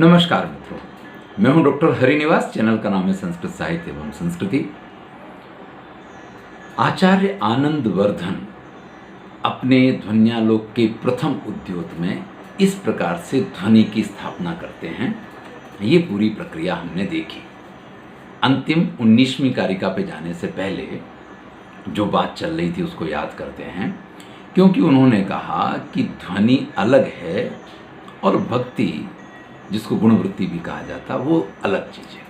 नमस्कार मित्रों, मैं हूं डॉक्टर हरिनिवास। चैनल का नाम है संस्कृत साहित्य एवं संस्कृति। आचार्य आनंदवर्धन अपने ध्वन्यालोक के प्रथम उद्योत में इस प्रकार से ध्वनि की स्थापना करते हैं। ये पूरी प्रक्रिया हमने देखी। अंतिम 19वीं कारिका पे जाने से पहले जो बात चल रही थी उसको याद करते हैं, क्योंकि उन्होंने कहा कि ध्वनि अलग है और भक्ति, जिसको गुणवृत्ति भी कहा जाता, वो अलग चीज़ है।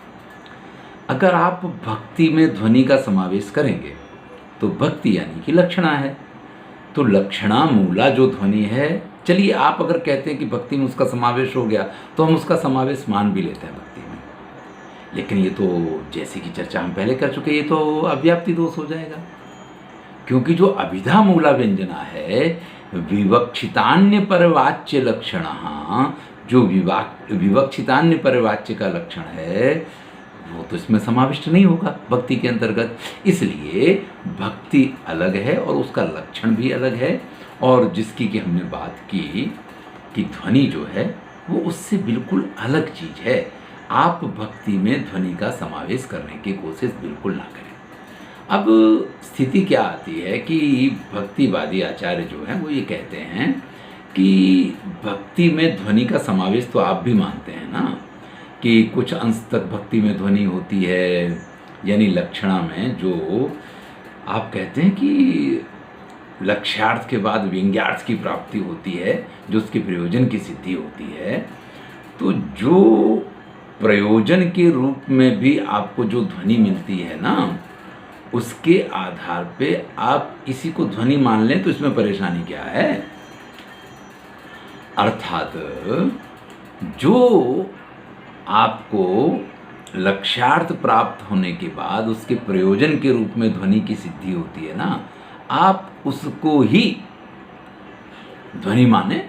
अगर आप भक्ति में ध्वनि का समावेश करेंगे तो भक्ति यानी कि लक्षणा है, तो लक्षणा मूला जो ध्वनि है, चलिए आप अगर कहते हैं कि भक्ति में उसका समावेश हो गया तो हम उसका समावेश मान भी लेते हैं भक्ति में, लेकिन ये तो जैसे कि चर्चा हम पहले कर चुके, ये तो अव्याप्ति दोष हो जाएगा। क्योंकि जो अभिधा मूला व्यंजना है, विवक्षितान्य परवाच्य लक्षण, जो विवक्षितान्य परवाच्य का लक्षण है, वो तो इसमें समाविष्ट नहीं होगा भक्ति के अंतर्गत। इसलिए भक्ति अलग है और उसका लक्षण भी अलग है। और जिसकी कि हमने बात की कि ध्वनि जो है वो उससे बिल्कुल अलग चीज़ है। आप भक्ति में ध्वनि का समावेश करने की कोशिश बिल्कुल ना करें। अब स्थिति क्या आती है कि भक्तिवादी आचार्य जो हैं वो ये कहते हैं कि भक्ति में ध्वनि का समावेश तो आप भी मानते हैं ना, कि कुछ अंश तक भक्ति में ध्वनि होती है, यानी लक्षणा में जो आप कहते हैं कि लक्ष्यार्थ के बाद व्यंग्यार्थ की प्राप्ति होती है, जो उसके प्रयोजन की सिद्धि होती है। तो जो प्रयोजन के रूप में भी आपको जो ध्वनि मिलती है ना, उसके आधार पे आप इसी को ध्वनि मान लें तो इसमें परेशानी क्या है। अर्थात जो आपको लक्ष्यार्थ प्राप्त होने के बाद उसके प्रयोजन के रूप में ध्वनि की सिद्धि होती है ना, आप उसको ही ध्वनि माने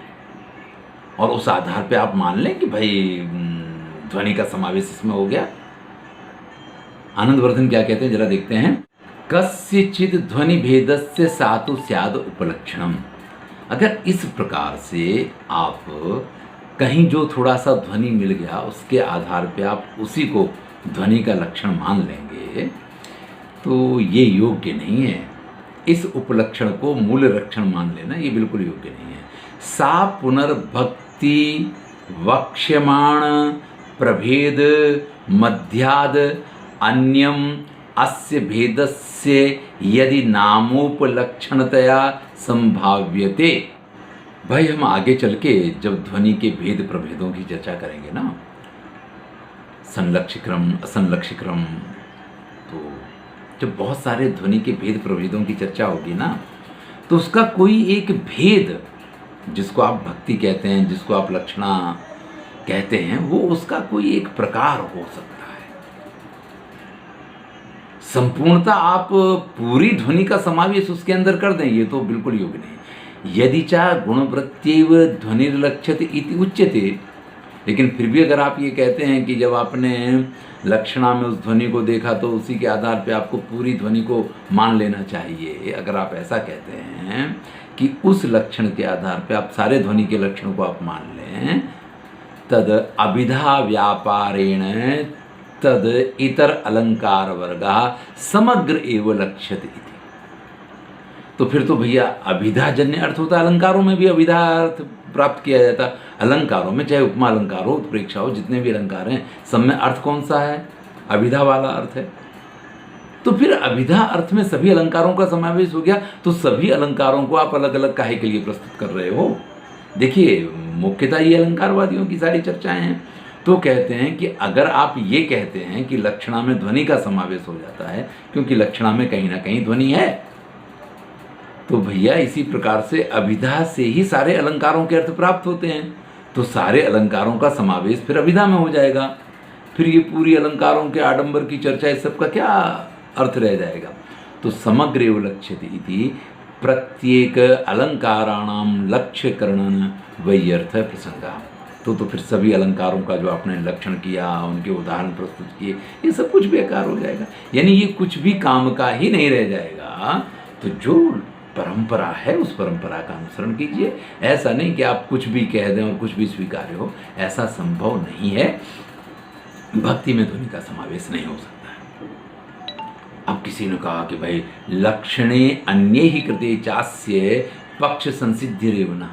और उस आधार पे आप मान लें कि भाई ध्वनि का समावेश इसमें हो गया। आनंदवर्धन क्या कहते हैं जरा देखते हैं। कस्यचिद ध्वनि भेदस्य सातु स्याद उपलक्षणम। अगर इस प्रकार से आप कहीं जो थोड़ा सा ध्वनि मिल गया उसके आधार पे आप उसी को ध्वनि का लक्षण मान लेंगे तो ये योग्य नहीं है। इस उपलक्षण को मूल लक्षण मान लेना ये बिल्कुल योग्य नहीं है। सा पुनर्भक्ति वक्ष्यमाण प्रभेद मध्याद अन्यम अस्य भेदस्य यदि नामोपलक्षणतया संभाव्यते। भाई हम आगे चल के जब ध्वनि के भेद प्रभेदों की चर्चा करेंगे ना, संलक्ष्य क्रम असंलक्ष्य क्रम, तो जब बहुत सारे ध्वनि के भेद प्रभेदों की चर्चा होगी ना, तो उसका कोई एक भेद, जिसको आप भक्ति कहते हैं, जिसको आप लक्षणा कहते हैं, वो उसका कोई एक प्रकार हो सकता है। संपूर्णता आप पूरी ध्वनि का समावेश उसके अंदर कर दें, ये तो बिल्कुल योग्य नहीं। यदि चा गुणवृत्त्यैव ध्वनिर्लक्ष्यते इति उच्यते। लेकिन फिर भी अगर आप ये कहते हैं कि जब आपने लक्षणा में उस ध्वनि को देखा तो उसी के आधार पे आपको पूरी ध्वनि को मान लेना चाहिए, अगर आप ऐसा कहते हैं कि उस लक्षण के आधार पे आप सारे ध्वनि के लक्षणों को आप मान लें, तद अभिधा व्यापारेण तद इतर अलंकार वर्गा समग्र एव लक्ष्यते इति। तो फिर तो भैया अभिधाजन्य अर्थ होता है, अलंकारों में भी अभिधा अर्थ प्राप्त किया जाता है। अलंकारों में चाहे उपमा अलंकार हो, उत्प्रेक्षा हो, जितने भी अलंकार हैं सब में अर्थ कौन सा है? अभिधा वाला अर्थ है। तो फिर अभिधा अर्थ में सभी अलंकारों का समावेश हो गया, तो सभी अलंकारों को आप अलग अलग काहे के लिए प्रस्तुत कर रहे हो? देखिए मुख्यतः ये अलंकारवादियों की सारी चर्चाएं हैं। तो कहते हैं कि अगर आप ये कहते हैं कि लक्षणा में ध्वनि का समावेश हो जाता है, क्योंकि लक्षणा में कहीं ना कहीं ध्वनि है, तो भैया इसी प्रकार से अभिधा से ही सारे अलंकारों के अर्थ प्राप्त होते हैं, तो सारे अलंकारों का समावेश फिर अभिधा में हो जाएगा। फिर ये पूरी अलंकारों के आडंबर की चर्चा, इस सब का क्या अर्थ रह जाएगा? तो समग्र एव लक्ष्यते इति प्रत्येक अलंकाराणाम लक्ष्यकरणन वैयर्थ प्रसंगा। तो फिर सभी अलंकारों का जो आपने लक्षण किया, उनके उदाहरण प्रस्तुत किए, ये सब कुछ बेकार हो जाएगा, यानी ये कुछ भी काम का ही नहीं रह जाएगा। तो जो परंपरा है उस परंपरा का अनुसरण कीजिए। ऐसा नहीं कि आप कुछ भी कह दें और कुछ भी स्वीकार्य हो, ऐसा संभव नहीं है। भक्ति में ध्वनि का समावेश नहीं हो सकता है। अब किसी ने कहा कि भाई लक्षणे अन्य ही कृते चास्य पक्ष संसिद्धिरेव न।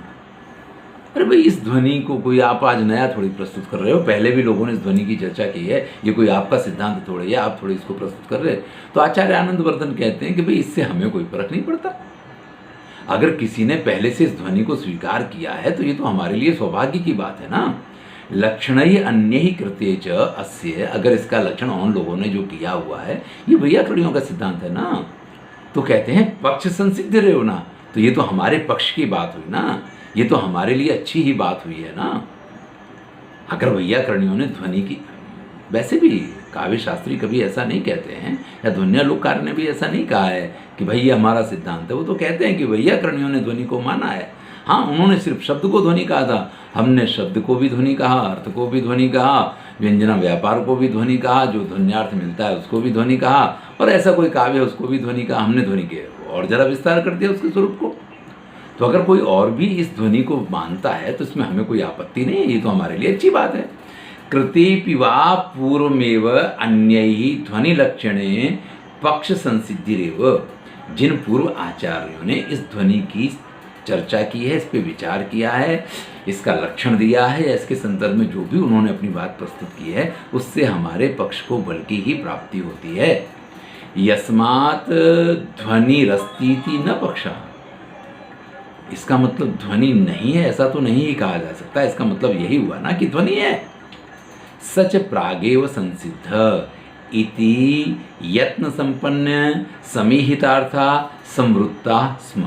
अरे भाई, इस ध्वनि को कोई आप आज नया थोड़ी प्रस्तुत कर रहे हो, पहले भी लोगों ने इस ध्वनि की चर्चा की है, ये कोई आपका सिद्धांत थोड़ी है, आप थोड़ी इसको प्रस्तुत कर रहे हैं। तो आचार्य आनंदवर्धन कहते हैं कि भाई इससे हमें कोई फर्क नहीं पड़ता। अगर किसी ने पहले से इस ध्वनि को स्वीकार किया है तो ये तो हमारे लिए सौभाग्य की बात है ना। लक्षण ही अन्य ही कृत्य च अस्य, अगर इसका लक्षण उन लोगों ने जो किया हुआ है, ये वैयाकरणियों का सिद्धांत है ना। तो कहते हैं पक्ष संसिद्ध रहे हो ना, तो ये तो हमारे पक्ष की बात हुई ना, ये तो हमारे लिए अच्छी ही बात हुई है ना। अगर वैयाकरणियों ने ध्वनि की, वैसे भी काव्य शास्त्री कभी ऐसा नहीं कहते हैं, या ध्वन्यालोककार ने भी ऐसा नहीं कहा है कि भाई ये हमारा सिद्धांत है। वो तो कहते हैं कि वैयाकरणियों ने ध्वनि को माना है। हाँ, उन्होंने सिर्फ शब्द को ध्वनि कहा था, हमने शब्द को भी ध्वनि कहा, अर्थ को भी ध्वनि कहा, व्यंजना व्यापार को भी ध्वनि कहा, जो ध्वन्यार्थ मिलता है उसको भी ध्वनि कहा, और ऐसा कोई काव्य है उसको भी ध्वनि कहा। हमने ध्वनि के और जरा विस्तार कर दिया उसके स्वरूप को। तो अगर कोई और भी इस ध्वनि को मानता है तो इसमें हमें कोई आपत्ति नहीं है, ये तो हमारे लिए अच्छी बात है। कृति वा पूर्वमेव अन्यैहि ध्वनि लक्षणे पक्ष संसिद्धिरेव। जिन पूर्व आचार्यों ने इस ध्वनि की चर्चा की है, इस पे विचार किया है, इसका लक्षण दिया है, या इसके संदर्भ में जो भी उन्होंने अपनी बात प्रस्तुत की है, उससे हमारे पक्ष को बल की ही प्राप्ति होती है। यस्मात् ध्वनि रस्तीति न पक्षः। इसका मतलब ध्वनि नहीं है ऐसा तो नहीं ही कहा जा सकता। इसका मतलब यही हुआ ना कि ध्वनि है। सच प्रागेव संसिद्ध इति यत्न संपन्न समीहितार्था संवृत्ता स्म।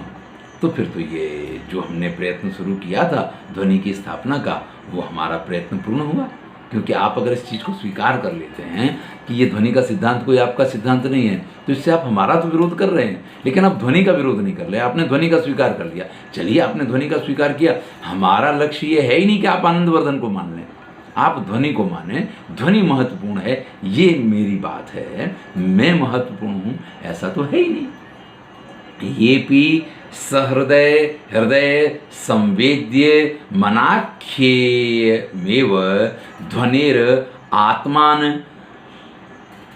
तो फिर तो ये जो हमने प्रयत्न शुरू किया था ध्वनि की स्थापना का, वो हमारा प्रयत्न पूर्ण हुआ। क्योंकि आप अगर इस चीज़ को स्वीकार कर लेते हैं कि ये ध्वनि का सिद्धांत कोई आपका सिद्धांत नहीं है, तो इससे आप हमारा तो विरोध कर रहे हैं, लेकिन आप ध्वनि का विरोध नहीं कर रहे। आपने ध्वनि का स्वीकार कर लिया, चलिए आपने ध्वनि का स्वीकार किया। हमारा लक्ष्य ये है ही नहीं कि आप आनंदवर्धन को मान लें, आप ध्वनि को माने। ध्वनि महत्वपूर्ण है, ये मेरी बात है, मैं महत्वपूर्ण हूँ, ऐसा तो है ही नहीं। ये भी सहृदय हृदय संवेद्य मनाख्येयमेव ध्वनिर आत्मान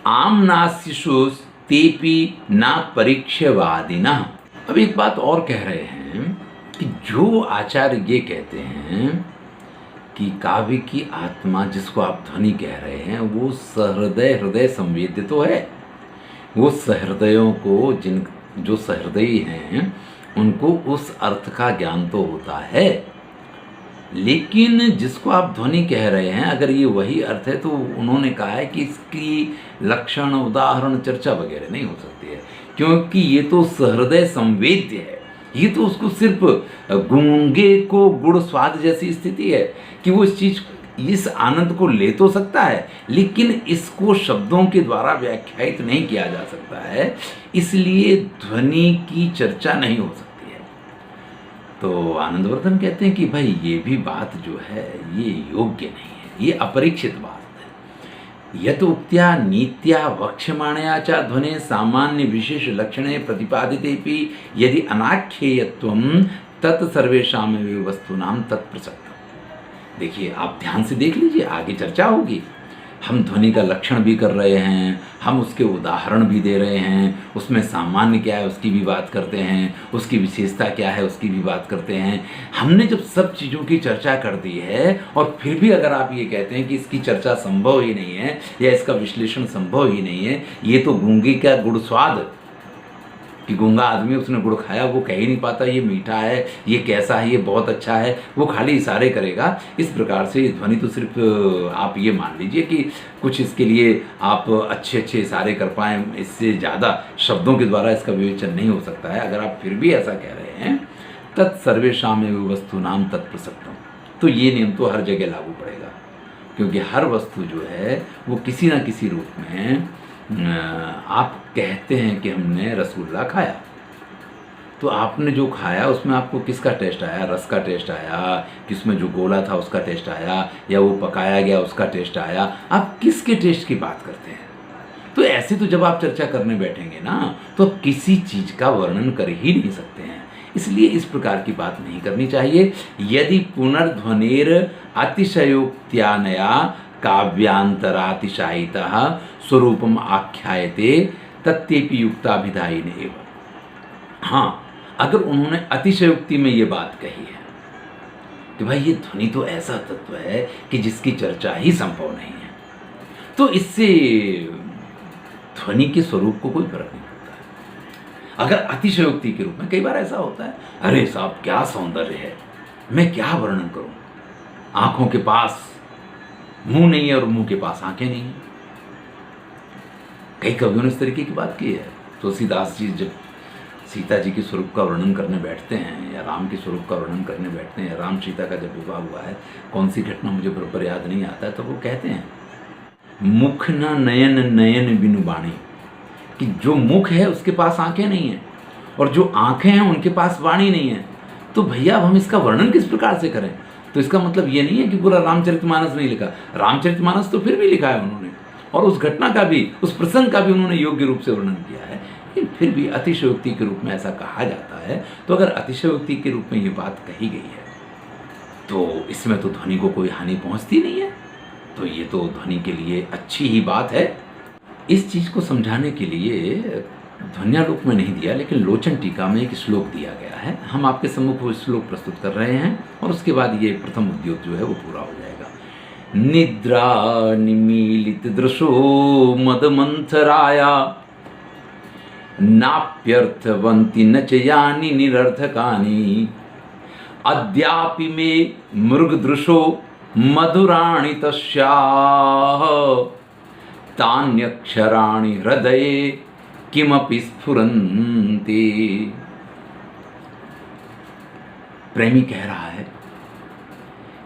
आमनास्यशुस् तेपि न परीक्षवादिनः। अब एक बात और कह रहे हैं कि जो आचार्य ये कहते हैं कि काव्य की आत्मा जिसको आप ध्वनि कह रहे हैं वो सहृदय हृदय संवेद्य तो है। वो सहृदयों को, जिन जो सहृदयी हैं उनको उस अर्थ का ज्ञान तो होता है, लेकिन जिसको आप ध्वनि कह रहे हैं अगर ये वही अर्थ है तो उन्होंने कहा है कि इसकी लक्षण उदाहरण चर्चा वगैरह नहीं हो सकती है, क्योंकि ये तो सहृदय संवेद्य है। ये तो उसको सिर्फ गूंगे को गुड़ स्वाद जैसी स्थिति है कि वो इस आनंद को ले तो सकता है, लेकिन इसको शब्दों के द्वारा व्याख्यायित नहीं किया जा सकता है, इसलिए ध्वनि की चर्चा नहीं हो सकती है। तो आनंदवर्धन कहते हैं कि भाई ये भी बात जो है ये योग्य नहीं है, ये अपरीक्षित बात है। यत उक्त्या नीत्या वक्ष्यमाणया च ध्वने सामान्य विशेष लक्षणे प्रतिपादितेपि यदि अनाख्येयत्वं तत् सर्वेषामेव वस्तूनां तत्प्रसक्तम्। देखिए, आप ध्यान से देख लीजिए, आगे चर्चा होगी। हम ध्वनि का लक्षण भी कर रहे हैं, हम उसके उदाहरण भी दे रहे हैं, उसमें सामान्य क्या है उसकी भी बात करते हैं, उसकी विशेषता क्या है उसकी भी बात करते हैं। हमने जब सब चीज़ों की चर्चा कर दी है और फिर भी अगर आप ये कहते हैं कि इसकी चर्चा संभव ही नहीं है या इसका विश्लेषण संभव ही नहीं है, ये तो गूंगे का गुड़ स्वाद, कि गूंगा आदमी उसने गुड़ खाया वो कह ही नहीं पाता ये मीठा है, ये कैसा है, ये बहुत अच्छा है, वो खाली इशारे करेगा। इस प्रकार से ध्वनि तो सिर्फ आप ये मान लीजिए कि कुछ इसके लिए आप अच्छे अच्छे इशारे कर पाएँ, इससे ज़्यादा शब्दों के द्वारा इसका विवेचन नहीं हो सकता है। अगर आप फिर भी ऐसा कह रहे हैं तत्सर्वेषामेव वस्तूनां तत्प्रसक्तम्, तो ये नियम तो हर जगह लागू पड़ेगा, क्योंकि हर वस्तु जो है वो किसी न किसी रूप में, आप कहते हैं कि हमने रसगुल्ला खाया, तो आपने जो खाया उसमें आपको किसका टेस्ट आया? रस का टेस्ट आया, किसमें जो गोला था उसका टेस्ट आया, या वो पकाया गया उसका टेस्ट आया? आप किसके टेस्ट की बात करते हैं? तो ऐसे तो जब आप चर्चा करने बैठेंगे ना, तो आप किसी चीज़ का वर्णन कर ही नहीं सकते हैं। इसलिए इस प्रकार की बात नहीं करनी चाहिए। यदि पुनर्ध्वनिर अतिशयोक्त्यानया काव्यांतरातिशायितः स्वरूपम आख्यायते तत्यपि युक्ताभिधायिन एव। हाँ, अगर उन्होंने अतिशयोक्ति में ये बात कही है कि भाई ये ध्वनि तो ऐसा तत्व है कि जिसकी चर्चा ही संभव नहीं है, तो इससे ध्वनि के स्वरूप को कोई फर्क नहीं पड़ता है। अगर अतिशयोक्ति के रूप में कई बार ऐसा होता है, अरे साहब क्या सौंदर्य है, मैं क्या वर्णन करूं, आंखों के पास मुंह नहीं है और मुंह के पास आंखें नहीं है। कई कवियों ने इस तरीके की बात की है। तुलसीदास जी जब सीता जी के स्वरूप का वर्णन करने बैठते हैं या राम के स्वरूप का वर्णन करने बैठते हैं, राम सीता का जब विवाह हुआ है, कौन सी घटना मुझे बराबर याद नहीं आता है, तो वो कहते हैं मुख न नयन नयन बिनु बाणी, कि जो मुख है उसके पास आंखें नहीं हैं और जो आंखें हैं उनके पास वाणी नहीं है। तो भैया अब हम इसका वर्णन किस प्रकार से करें? तो इसका मतलब ये नहीं है कि पूरा रामचरितमानस नहीं लिखा। रामचरितमानस तो फिर भी लिखा है उन्होंने, और उस घटना का भी, उस प्रसंग का भी उन्होंने योग्य रूप से वर्णन किया है, लेकिन फिर भी अतिशयोक्ति के रूप में ऐसा कहा जाता है। तो अगर अतिशयोक्ति के रूप में ये बात कही गई है तो इसमें तो ध्वनि को कोई हानि पहुंचती नहीं है, तो ये तो ध्वनि के लिए अच्छी ही बात है। इस चीज़ को समझाने के लिए ध्वन्यालोक में नहीं दिया, लेकिन लोचन टीका में एक श्लोक दिया गया है। हम आपके सम्मुख वो श्लोक प्रस्तुत कर रहे हैं और उसके बाद ये प्रथम उद्योग जो है वो पूरा हो जाएगा। निद्रा निमीलित दृशो मदमंथराया नाप्यर्थवन्ति न च यानि निरर्थकानि अद्यापि मे मृगदृशो मधुराणि तस्याः तान्यक्षराणि हृदये किमपि स्फुरन्ति। प्रेमी कह रहा है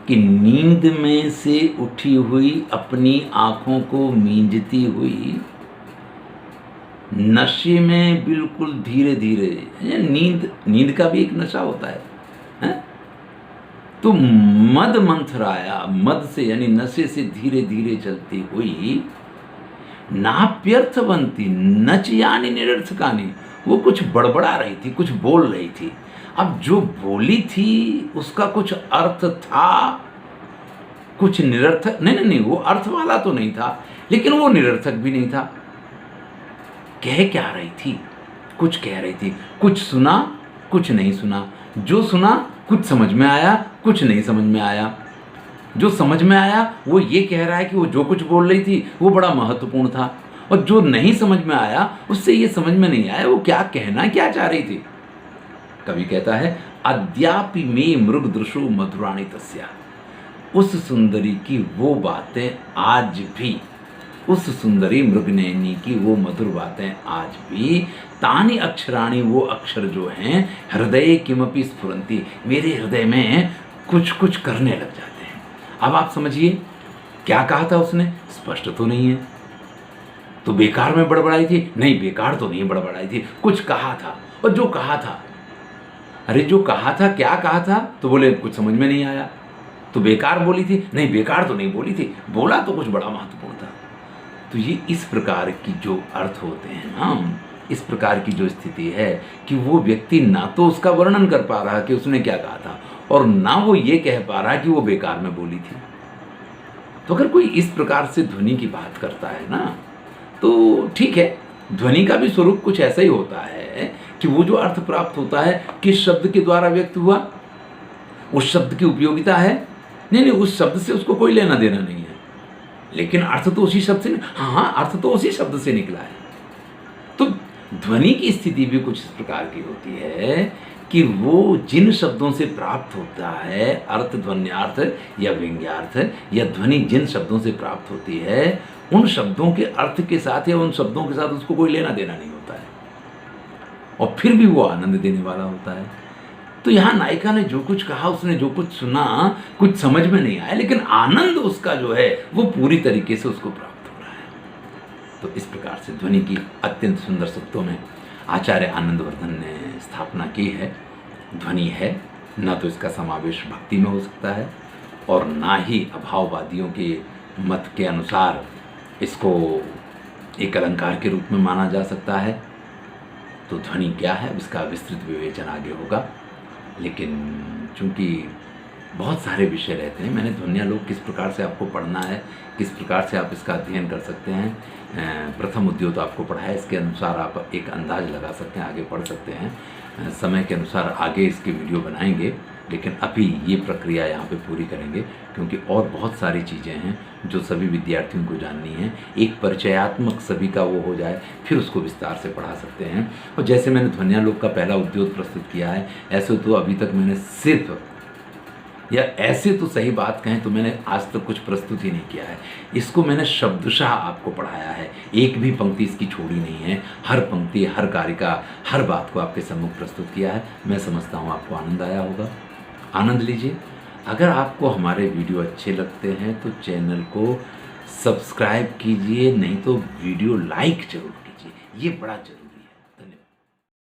कि नींद में से उठी हुई अपनी आंखों को मींजती हुई, नशे में बिल्कुल धीरे धीरे, नींद का भी एक नशा होता है, तो मद मंथराया, मद से यानी नशे से धीरे धीरे चलती हुई, नाप्यर्थवन्ति न च यानि निरर्थकानि, वो कुछ बड़बड़ा रही थी, कुछ बोल रही थी। अब जो बोली थी उसका कुछ अर्थ था, कुछ निरर्थक नहीं, वो अर्थ वाला तो नहीं था, लेकिन वो निरर्थक भी नहीं था। कह क्या रही थी? कुछ कह रही थी, कुछ सुना कुछ नहीं सुना, जो सुना कुछ समझ में आया कुछ नहीं समझ में आया। जो समझ में आया वो ये कह रहा है कि वो जो कुछ बोल रही थी वो बड़ा महत्वपूर्ण था, और जो नहीं समझ में आया उससे ये समझ में नहीं आया वो क्या कहना क्या चाह रही थी। कवि कहता है अद्यापि मे मृग दृशो मधुराणि तस्या, उस सुंदरी की वो बातें आज भी, उस सुंदरी मृगनयनी की वो मधुर बातें आज भी, तानि अक्षराणि, वो अक्षर जो हैं, हृदय किमपि स्फुरन्ति, मेरे हृदय में कुछ कुछ करने लग जाते हैं। अब आप समझिए क्या कहा था उसने, स्पष्ट तो नहीं है, तो बेकार में बड़बड़ाई थी? नहीं, बेकार तो नहीं बड़बड़ाई थी, कुछ कहा था। और जो कहा था, अरे जो कहा था क्या कहा था? तो बोले कुछ समझ में नहीं आया। तो बेकार बोली थी? नहीं, बेकार तो नहीं बोली थी, बोला तो कुछ बड़ा महत्वपूर्ण था। तो ये इस प्रकार की जो अर्थ होते हैं ना, इस प्रकार की जो स्थिति है कि वो व्यक्ति ना तो उसका वर्णन कर पा रहा कि उसने क्या कहा था, और ना वो ये कह पा रहा कि वो बेकार में बोली थी। तो अगर कोई इस प्रकार से ध्वनि की बात करता है ना, तो ठीक है, ध्वनि का भी स्वरूप कुछ ऐसा ही होता है कि वो जो अर्थ प्राप्त होता है किस शब्द के द्वारा व्यक्त हुआ, उस शब्द की उपयोगिता है, नहीं, उस शब्द से उसको कोई लेना देना नहीं है, लेकिन अर्थ तो उसी शब्द से, हाँ, अर्थ तो उसी शब्द से निकला है। तो ध्वनि की स्थिति भी कुछ इस प्रकार की होती है कि वो जिन शब्दों से प्राप्त होता है अर्थ, ध्वन्यार्थ या व्यंग्यार्थ, या ध्वनि जिन शब्दों से प्राप्त होती है, उन शब्दों के अर्थ के साथ या उन शब्दों के साथ उसको कोई लेना देना नहीं होता है, और फिर भी वो आनंद देने वाला होता है। तो यहाँ नायिका ने जो कुछ कहा, उसने जो कुछ सुना, कुछ समझ में नहीं आया, लेकिन आनंद उसका जो है वो पूरी तरीके से उसको प्राप्त हो रहा है। तो इस प्रकार से ध्वनि की अत्यंत सुंदर शब्दों में आचार्य आनंदवर्धन ने स्थापना की है। ध्वनि है, ना तो इसका समावेश भक्ति में हो सकता है, और ना ही अभाववादियों के मत के अनुसार इसको एक अलंकार के रूप में माना जा सकता है। तो ध्वनि क्या है उसका विस्तृत विवेचन आगे होगा, लेकिन चूंकि बहुत सारे विषय रहते हैं, मैंने ध्वन्यालोक किस प्रकार से आपको पढ़ना है, किस प्रकार से आप इसका अध्ययन कर सकते हैं, प्रथम उद्योग तो आपको पढ़ा है, इसके अनुसार आप एक अंदाज लगा सकते हैं, आगे पढ़ सकते हैं। समय के अनुसार आगे इसके वीडियो बनाएंगे, लेकिन अभी ये प्रक्रिया यहाँ पे पूरी करेंगे, क्योंकि और बहुत सारी चीज़ें हैं जो सभी विद्यार्थियों को जाननी है। एक परिचयात्मक सभी का वो हो जाए, फिर उसको विस्तार से पढ़ा सकते हैं। और जैसे मैंने ध्वन्यालोक का पहला उद्योग प्रस्तुत किया है, ऐसे तो अभी तक मैंने सिर्फ, या ऐसे तो सही बात कहें तो मैंने आज तक कुछ प्रस्तुत ही नहीं किया है। इसको मैंने शब्दशः आपको पढ़ाया है, एक भी पंक्ति इसकी छोड़ी नहीं है। हर पंक्ति, हर कारिका, हर बात को आपके सम्मुख प्रस्तुत किया है। मैं समझता हूँ आपको आनंद आया होगा, आनंद लीजिए। अगर आपको हमारे वीडियो अच्छे लगते हैं तो चैनल को सब्सक्राइब कीजिए, नहीं तो वीडियो लाइक जरूर कीजिए, ये बड़ा जरूरी है।